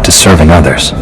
devoted to serving others.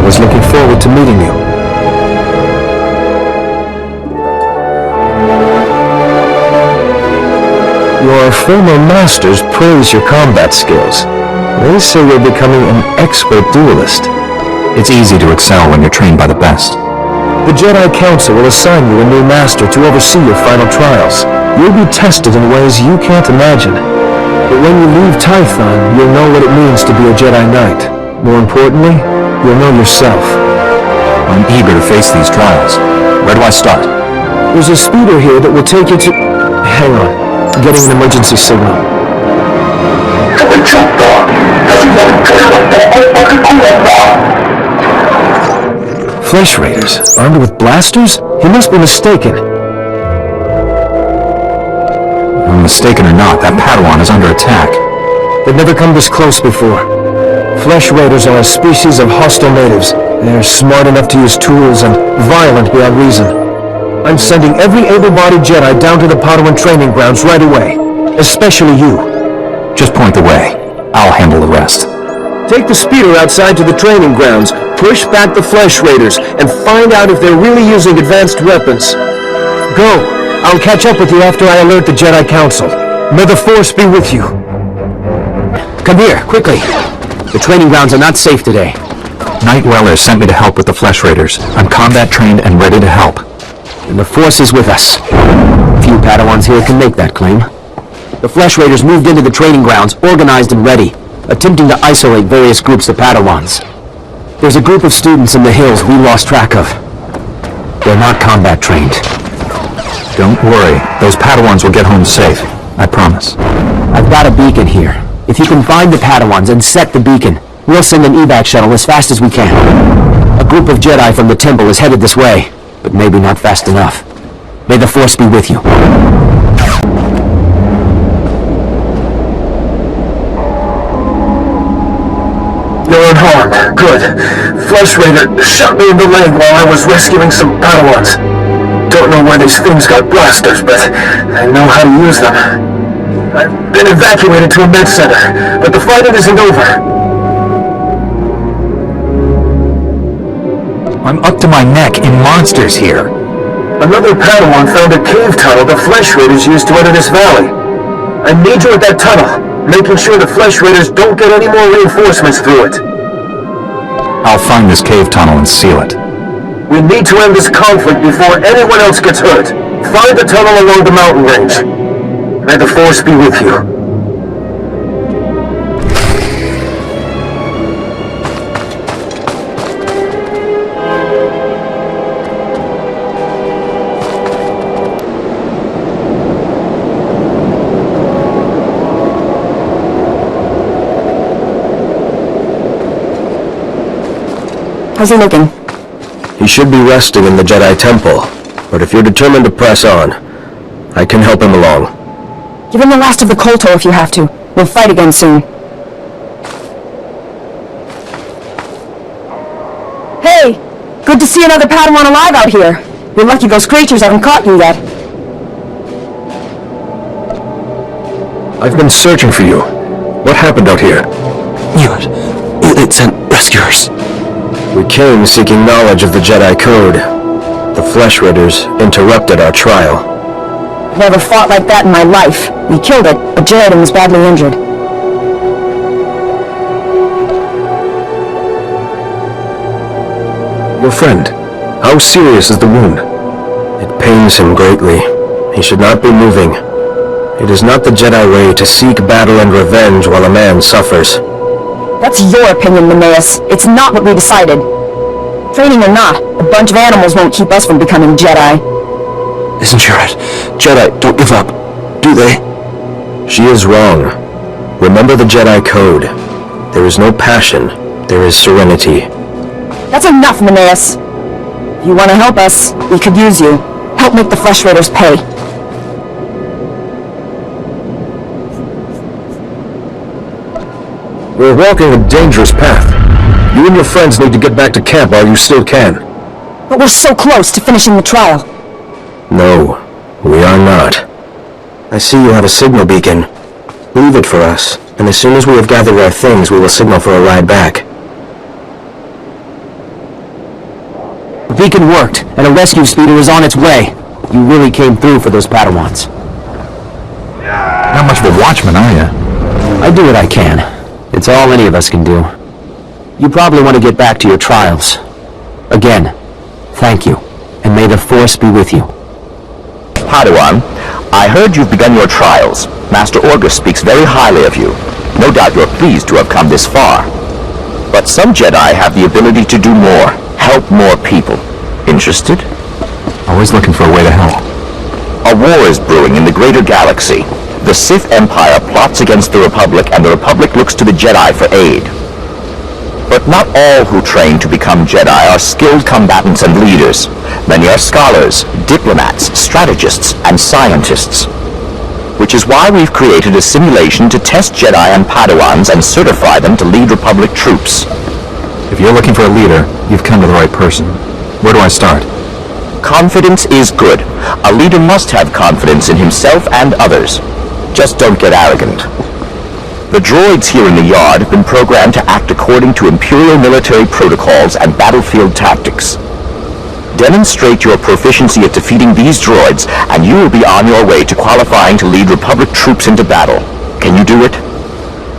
Was looking forward to meeting you. Your former masters praise your combat skills. They say you're becoming an expert duelist. It's easy to excel when you're trained by the best. The Jedi Council will assign you a new master to oversee your final trials. You'll be tested in ways you can't imagine. But when you leave Tython, you'll know what it means to be a Jedi Knight. More importantly, you'll know yourself. I'm eager to face these trials. Where do I start? There's a speeder here that will take you to... Hang on. Getting an emergency signal. Flesh Raiders, armed with blasters? He must be mistaken. Mistaken or not, that Padawan is under attack. They've never come this close before. Flesh Raiders are a species of hostile natives. They're smart enough to use tools and violent beyond reason. I'm sending every able-bodied Jedi down to the Padawan training grounds right away. Especially you. Just point the way. I'll handle the rest. Take the speeder outside to the training grounds, push back the Flesh Raiders, and find out if they're really using advanced weapons. Go. I'll catch up with you after I alert the Jedi Council. May the Force be with you. Come here, quickly. The training grounds are not safe today. Night Dwellers sent me to help with the Flesh Raiders. I'm combat trained and ready to help. And the Force is with us. Few Padawans here can make that claim. The Flesh Raiders moved into the training grounds, organized and ready, attempting to isolate various groups of Padawans. There's a group of students in the hills we lost track of. They're not combat trained. Don't worry. Those Padawans will get home safe. I promise. I've got a beacon here. If you can find the Padawans and set the beacon, we'll send an evac shuttle as fast as we can. A group of Jedi from the temple is headed this way, but maybe not fast enough. May the Force be with you. You're unharmed. Good. Flesh Raider shot me in the leg while I was rescuing some Padawans. Don't know where these things got blasters, but I know how to use them. I've been evacuated to a med center, but the fighting isn't over. I'm up to my neck in monsters here. Another Padawan found a cave tunnel the Flesh Raiders used to enter this valley. I need you at that tunnel, making sure the Flesh Raiders don't get any more reinforcements through it. I'll find this cave tunnel and seal it. We need to end this conflict before anyone else gets hurt. Find the tunnel along the mountain range. May the Force be with you. How's he looking? He should be resting in the Jedi Temple, but if you're determined to press on, I can help him along. Give him the last of the Kolto if you have to. We'll fight again soon. Hey! Good to see another Padawan alive out here. You're lucky those creatures haven't caught you yet. I've been searching for you. What happened out here? It sent rescuers. We came seeking knowledge of the Jedi Code. The Flesh Raiders interrupted our trial. Never fought like that in my life. We killed it, but Jaredon was badly injured. Your friend, how serious is the wound? It pains him greatly. He should not be moving. It is not the Jedi way to seek battle and revenge while a man suffers. That's your opinion, Maneus. It's not what we decided. Training or not, a bunch of animals won't keep us from becoming Jedi. Isn't she right? Jedi don't give up, do they? She is wrong. Remember the Jedi Code. There is no passion. There is serenity. That's enough, Maneus. If you want to help us, we could use you. Help make the Flesh Raiders pay. We're walking a dangerous path. You and your friends need to get back to camp while you still can. But we're so close to finishing the trial. No, we are not. I see you have a signal beacon. Leave it for us, and as soon as we have gathered our things, we will signal for a ride back. The beacon worked, and a rescue speeder is on its way. You really came through for those Padawans. Not much of a watchman, are you? I do what I can. It's all any of us can do. You probably want to get back to your trials. Again, thank you, and may the Force be with you. Padawan, I heard you've begun your trials. Master Orgus speaks very highly of you. No doubt you're pleased to have come this far. But some Jedi have the ability to do more, help more people. Interested? Always looking for a way to help. A war is brewing in the greater galaxy. The Sith Empire plots against the Republic, and the Republic looks to the Jedi for aid. But not all who train to become Jedi are skilled combatants and leaders. Many are scholars, diplomats, strategists, and scientists. Which is why we've created a simulation to test Jedi and Padawans and certify them to lead Republic troops. If you're looking for a leader, you've come to the right person. Where do I start? Confidence is good. A leader must have confidence in himself and others. Just don't get arrogant. The droids here in the yard have been programmed to act according to Imperial military protocols and battlefield tactics. Demonstrate your proficiency at defeating these droids, and you will be on your way to qualifying to lead Republic troops into battle. Can you do it?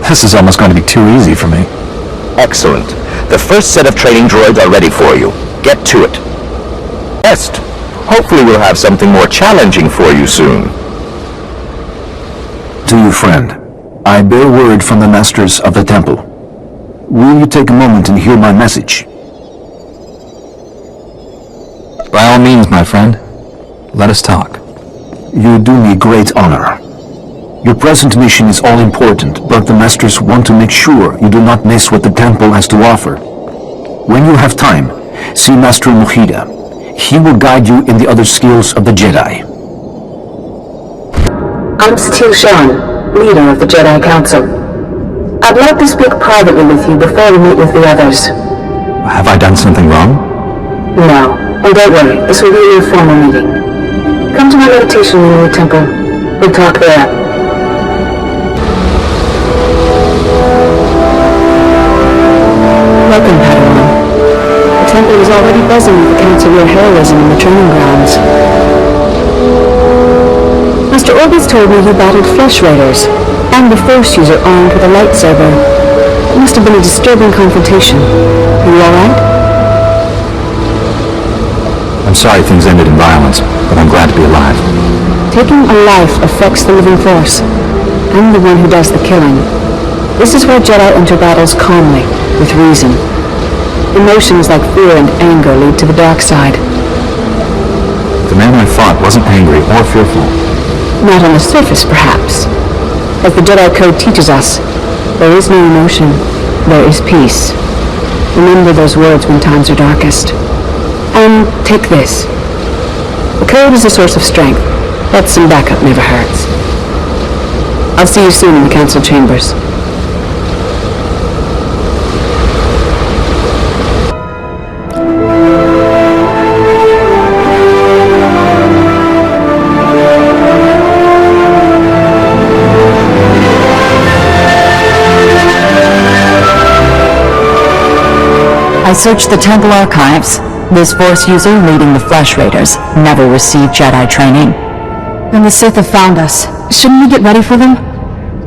This is almost going to be too easy for me. Excellent. The first set of training droids are ready for you. Get to it. Next, hopefully we'll have something more challenging for you soon. To you, friend. I bear word from the Masters of the Temple. Will you take a moment and hear my message? By all means, my friend. Let us talk. You do me great honor. Your present mission is all important, but the Masters want to make sure you do not miss what the Temple has to offer. When you have time, see Master Muhida. He will guide you in the other skills of the Jedi. I'm Satil Shan, leader of the Jedi Council. I'd like to speak privately with you before we meet with the others. Have I done something wrong? No, and don't worry, this will be an informal meeting. Come to my meditation room in the temple. We'll talk there. Welcome, Padawan. The temple is is already buzzing with accounts of your heroism in the training grounds. Master Orby's told me you battled flesh raiders, and the Force user armed with a lightsaber. It must have been a disturbing confrontation. Are you alright? I'm sorry things ended in violence, but I'm glad to be alive. Taking a life affects the living Force. I'm the one who does the killing. This is where Jedi enter battles calmly, with reason. Emotions like fear and anger lead to the dark side. The man I fought wasn't angry or fearful. Not on the surface, perhaps. As the Jedi Code teaches us, there is no emotion, there is peace. Remember those words when times are darkest. And take this. The Code is a source of strength, but some backup never hurts. I'll see you soon in the Council Chambers. I searched the temple archives. This Force user leading the Flesh Raiders never received Jedi training. And the Sith have found us. Shouldn't we get ready for them?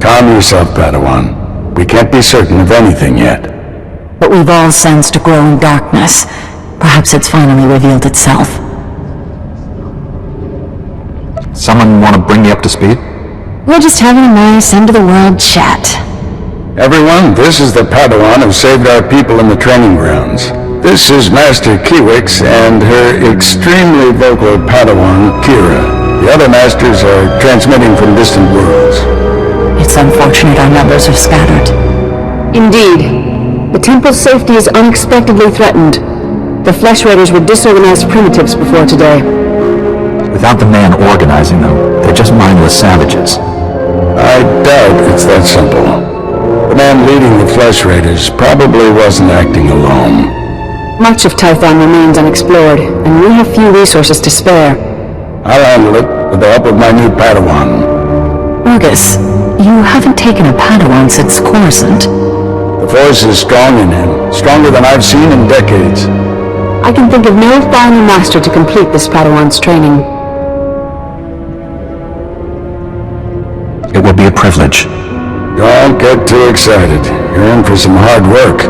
Calm yourself, Padawan. We can't be certain of anything yet. But we've all sensed a growing darkness. Perhaps it's finally revealed itself. Someone want to bring me up to speed? We're just having a nice end-of-the-world chat. Everyone, this is the Padawan who saved our people in the training grounds. This is Master Kiwix and her extremely vocal Padawan, Kira. The other masters are transmitting from distant worlds. It's unfortunate our numbers are scattered. Indeed. The temple's safety is unexpectedly threatened. The Flesh Raiders were disorganized primitives before today. Without the man organizing them, they're just mindless savages. I doubt it's that simple. The man leading the Flesh Raiders probably wasn't acting alone. Much of Tython remains unexplored, and we have few resources to spare. I'll handle it with the help of my new Padawan. Orgus, you haven't taken a Padawan since Coruscant. The Force is strong in him, stronger than I've seen in decades. I can think of no finer master to complete this Padawan's training. It will be a privilege. Don't get too excited. You're in for some hard work.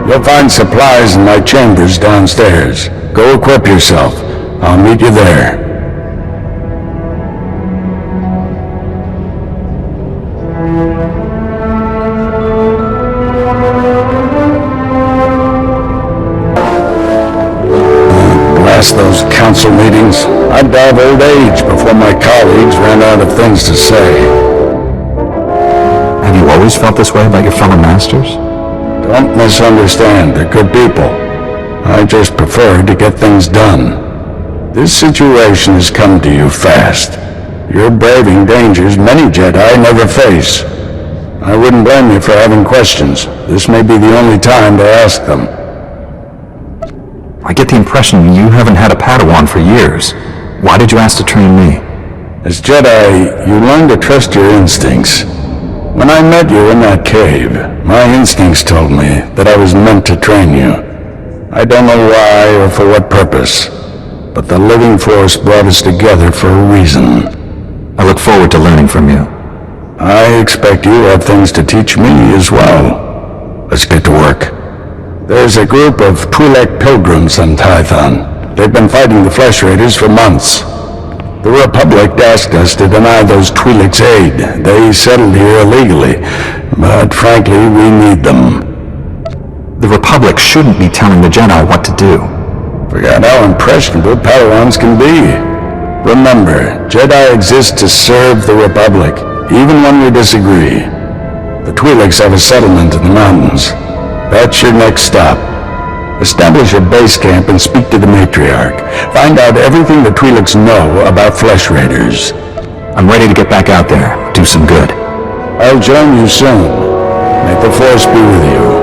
You'll find supplies in my chambers downstairs. Go equip yourself. I'll meet you there. Blast those council meetings. I'd die of old age before my colleagues ran out of things to say. Have you always felt this way about your fellow masters? Don't misunderstand, they're good people. I just prefer to get things done. This situation has come to you fast. You're braving dangers many Jedi never face. I wouldn't blame you for having questions. This may be the only time to ask them. I get the impression you haven't had a Padawan for years. Why did you ask to train me? As Jedi, you learn to trust your instincts. When I met you in that cave, my instincts told me that I was meant to train you. I don't know why or for what purpose, but the living Force brought us together for a reason. I look forward to learning from you. I expect you have things to teach me as well. Let's get to work. There's a group of Twi'lek pilgrims on Tython. They've been fighting the Flesh Raiders for months. The Republic asked us to deny those Twi'leks aid. They settled here illegally, but frankly, we need them. The Republic shouldn't be telling the Jedi what to do. Forgot how impressionable Padawans can be. Remember, Jedi exist to serve the Republic, even when we disagree. The Twi'leks have a settlement in the mountains. That's your next stop. Establish a base camp and speak to the matriarch. Find out everything the Twi'leks know about Flesh Raiders. I'm ready to get back out there, do some good. I'll join you soon. May the Force be with you.